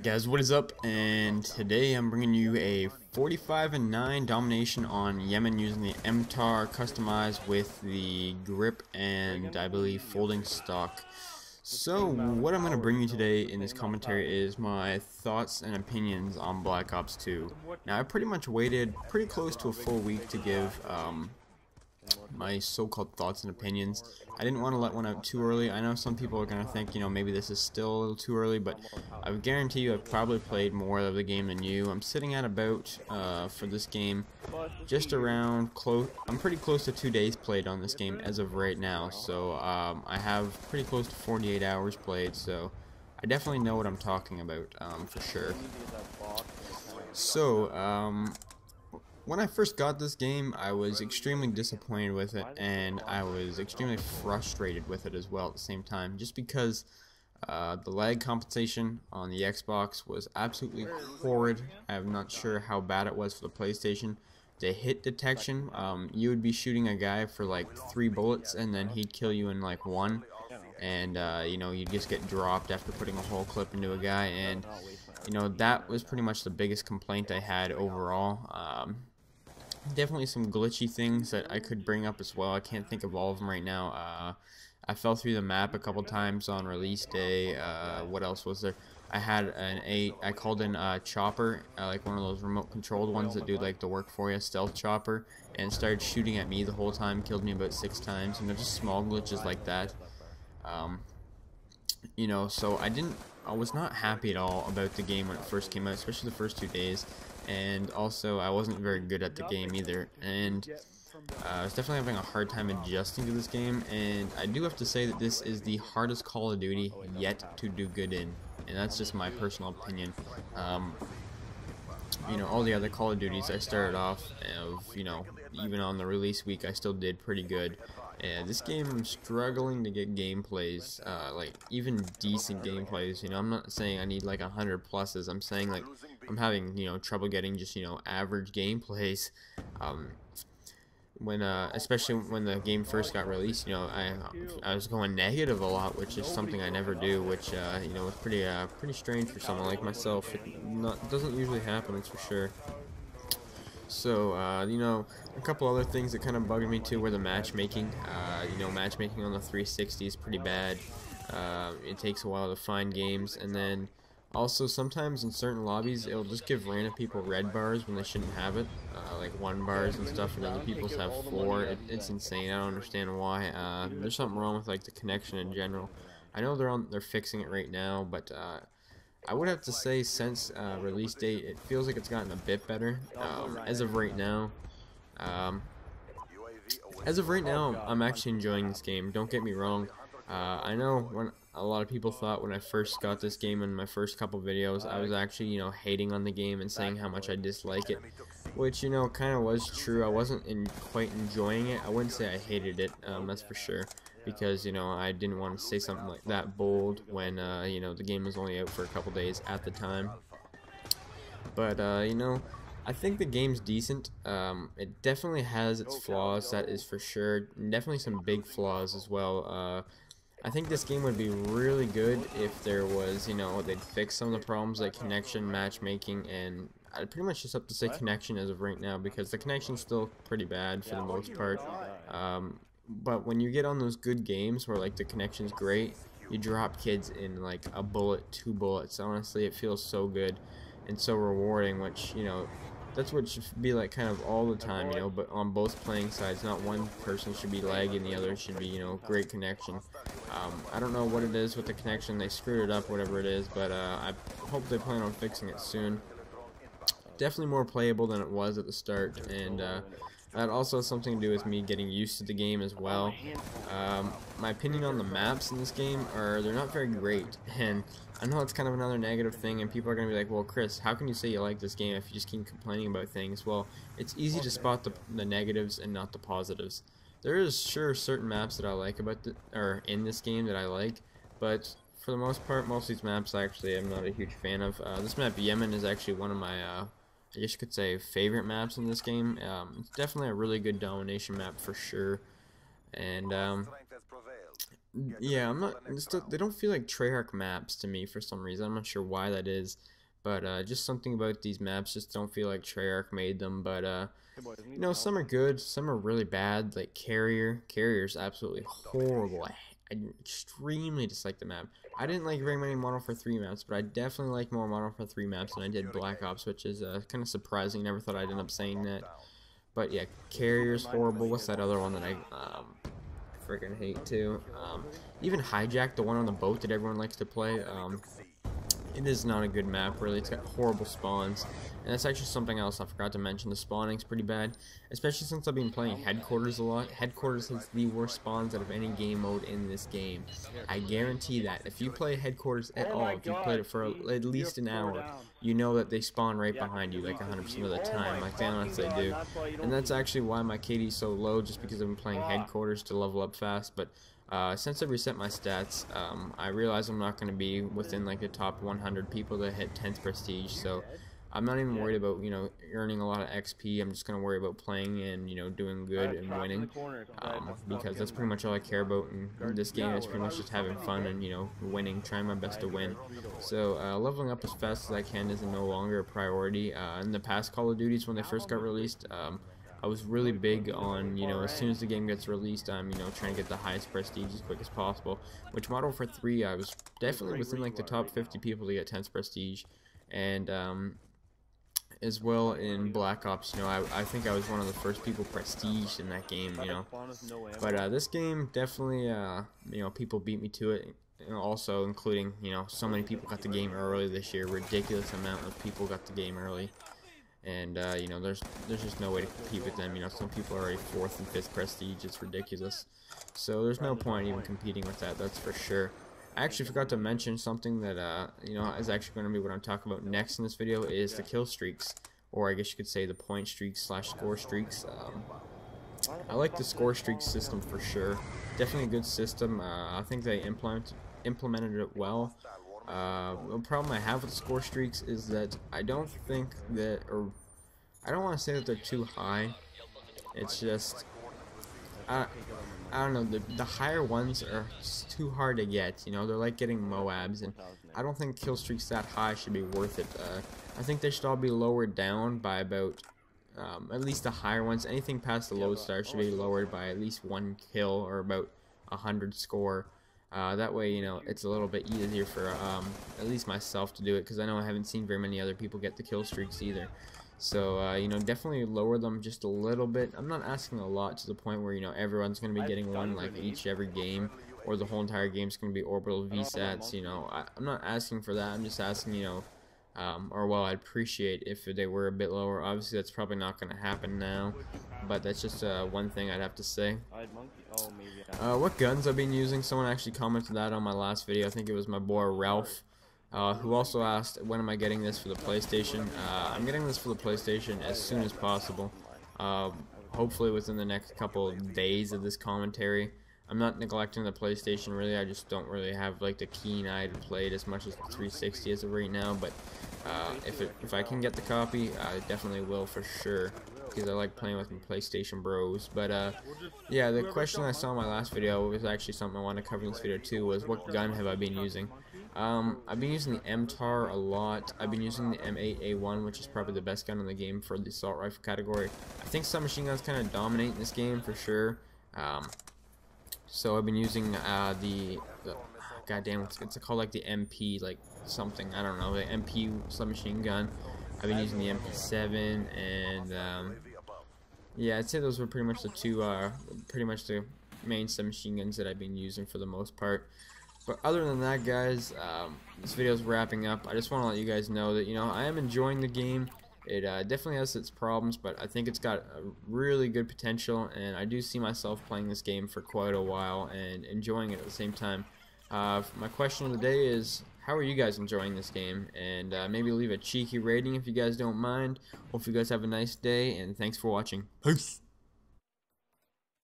Guys, what is up? And today I'm bringing you a 45-9 domination on Yemen using the MTAR customized with the grip and I believe folding stock. So what I'm going to bring you today in this commentary is my thoughts and opinions on Black Ops 2. Now I pretty much waited pretty close to a full week to give my so-called thoughts and opinions. I didn't want to let one out too early. I know some people are going to think, maybe this is still a little too early, but I would guarantee you I've probably played more of the game than you. I'm sitting at about, for this game, just around I'm pretty close to 2 days played on this game as of right now, so I have pretty close to 48 hours played, so I definitely know what I'm talking about, for sure. So, when I first got this game, I was extremely disappointed with it, and I was extremely frustrated with it as well at the same time, just because the lag compensation on the Xbox was absolutely horrid. I'm not sure how bad it was for the PlayStation. The hit detection, you would be shooting a guy for like 3 bullets, and then he'd kill you in like 1, and you'd just get dropped after putting a whole clip into a guy, and that was pretty much the biggest complaint I had overall. Definitely some glitchy things that I could bring up as well. I can't think of all of them right now. I fell through the map a couple times on release day. What else was there? I had I called in Chopper, like one of those remote controlled ones that do like the work for you, stealth chopper, and started shooting at me the whole time, killed me about 6 times, just small glitches like that. So I was not happy at all about the game when it first came out, especially the first 2 days, and also I wasn't very good at the game either, and I was definitely having a hard time adjusting to this game, and I do have to say that this is the hardest Call of Duty yet to do good in, and that's just my personal opinion. All the other Call of Duties I started off even on the release week I still did pretty good. And this game I'm struggling to get gameplays, like even decent gameplays. I'm not saying I need like 100 pluses. I'm saying like I'm having trouble getting just average gameplays. Especially when the game first got released, I was going negative a lot, which is something I never do, which was pretty strange for someone like myself. It doesn't usually happen, that's for sure. So, a couple other things that kind of bugged me too were the matchmaking. Matchmaking on the 360 is pretty bad. It takes a while to find games, and then also sometimes in certain lobbies it'll just give random people red bars when they shouldn't have it, like 1 bars and stuff, and other people's have 4. It's insane. I don't understand why. There's something wrong with like the connection in general. I know they're fixing it right now, but I would have to say since release date, it feels like it's gotten a bit better. As of right now, I'm actually enjoying this game. Don't get me wrong. I know when a lot of people thought when I first got this game in my first couple videos, I was actually, hating on the game and saying how much I dislike it, which, kind of was true. I wasn't quite enjoying it. I wouldn't say I hated it, that's for sure, because, I didn't want to say something like that bold when, the game was only out for a couple days at the time. But, I think the game's decent. It definitely has its flaws, that is for sure. Definitely some big flaws as well. I think this game would be really good if there was, they'd fix some of the problems like connection, matchmaking, and I'd pretty much just have to say connection as of right now, because the connection's still pretty bad for the most part. But when you get on those good games where like the connection's great, you drop kids in like a bullet, 2 bullets. Honestly, it feels so good and so rewarding, which, that's what it should be like kind of all the time, but on both playing sides, not one person should be lagging, the other should be, great connection. I don't know what it is with the connection, they screwed it up, whatever it is, but I hope they plan on fixing it soon. Definitely more playable than it was at the start, and that also has something to do with me getting used to the game as well. My opinion on the maps in this game they're not very great, and I know it's kind of another negative thing, and people are going to be like, well, Chris, how can you say you like this game if you just keep complaining about things? Well, it's easy to spot the negatives and not the positives. There is sure certain maps that I like in this game that I like, but for the most part, most of these maps actually I'm not a huge fan of. This map, Yemen, is actually one of my I guess you could say favorite maps in this game. It's definitely a really good domination map for sure, and Yeah, I'm not. They don't feel like Treyarch maps to me for some reason. I'm not sure why that is, but just something about these maps just don't feel like Treyarch made them. But you know, some are good, some are really bad. Like Carrier's absolutely horrible. I extremely dislike the map. I didn't like very many Modern Warfare 3 maps, but I definitely like more Modern Warfare 3 maps than I did Black Ops, which is kind of surprising. Never thought I'd end up saying that. But yeah, Carrier's horrible. What's that other one that I freaking hate too? Even Hijack, the one on the boat that everyone likes to play. It is not a good map, really. It's got horrible spawns, and that's actually something else I forgot to mention. The spawning's pretty bad, especially since I've been playing Headquarters a lot. Headquarters has the worst spawns out of any game mode in this game. I guarantee that. If you play Headquarters at all, if you played it for at least an hour, you know that they spawn right behind you like 100% of the time, like they honestly do. And that's actually why my KD is so low, just because I've been playing Headquarters to level up fast. But since I reset my stats, I realize I'm not going to be within like the top 100 people that hit 10th prestige, so I'm not even worried about, you know, earning a lot of XP. I'm just going to worry about playing and, you know, doing good and winning, because that's pretty much all I care about in this game. Is pretty much just having fun and, you know, winning, trying my best to win. So leveling up as fast as I can is no longer a priority. In the past Call of Duties, when they first got released, I was really big on, you know, as soon as the game gets released, I'm, you know, trying to get the highest prestige as quick as possible. Which Modern Warfare 3, I was definitely within like the top 50 people to get 10th prestige, and as well in Black Ops, you know, I think I was one of the first people prestiged in that game, you know. But this game definitely, you know, people beat me to it. You know, also including, you know, so many people got the game early this year. Ridiculous amount of people got the game early. And, you know, there's just no way to compete with them. You know, some people are already 4th and 5th prestige. It's ridiculous. So there's no point even competing with that, that's for sure. I actually forgot to mention something that, you know, is actually going to be what I'm talking about next in this video, is the kill streaks. Or I guess you could say the point streaks / score streaks. I like the score streak system for sure. Definitely a good system. I think they implemented it well. The problem I have with score streaks is that I don't think that, or I don't want to say that they're too high. It's just, I don't know, the higher ones are too hard to get, you know. They're like getting Moabs, and I don't think kill streaks that high should be worth it. I think they should all be lowered down by about, at least the higher ones. Anything past the lodestar should be lowered by at least 1 kill, or about 100 score. That way, you know, it's a little bit easier for at least myself to do it, because I know I haven't seen very many other people get the kill streaks either. So, you know, definitely lower them just a little bit. I'm not asking a lot, to the point where, you know, everyone's going to be getting one like every game, or the whole entire game's going to be orbital VSATs, you know. I'm not asking for that. I'm just asking, you know, or well, I'd appreciate if they were a bit lower. Obviously, that's probably not going to happen now, but that's just one thing I'd have to say. What guns I've been using, someone actually commented that on my last video. I think it was my boy Ralph, who also asked, when am I getting this for the PlayStation? I'm getting this for the PlayStation as soon as possible, hopefully within the next couple of days of this commentary. I'm not neglecting the PlayStation, really. I just don't really have like the keen eye to play it as much as the 360 as of right now. But if I can get the copy, I definitely will for sure, because I like playing with my PlayStation bros. But yeah, the question I saw in my last video was actually something I want to cover in this video too, was what gun have I been using? I've been using the MTAR a lot. I've been using the M8A1, which is probably the best gun in the game for the assault rifle category. I think submachine guns kind of dominate in this game for sure. So I've been using the goddamn, it's called like the MP like something, I don't know, the MP submachine gun. I've been using the MP7, and yeah, I'd say those were pretty much the two, pretty much the main submachine guns that I've been using for the most part. But other than that, guys, this video's wrapping up. I just want to let you guys know that, you know, I am enjoying the game. It definitely has its problems, but I think it's got a really good potential, and I do see myself playing this game for quite a while and enjoying it at the same time. My question of the day is, how are you guys enjoying this game? And maybe leave a cheeky rating if you guys don't mind. Hope you guys have a nice day, and thanks for watching. Peace!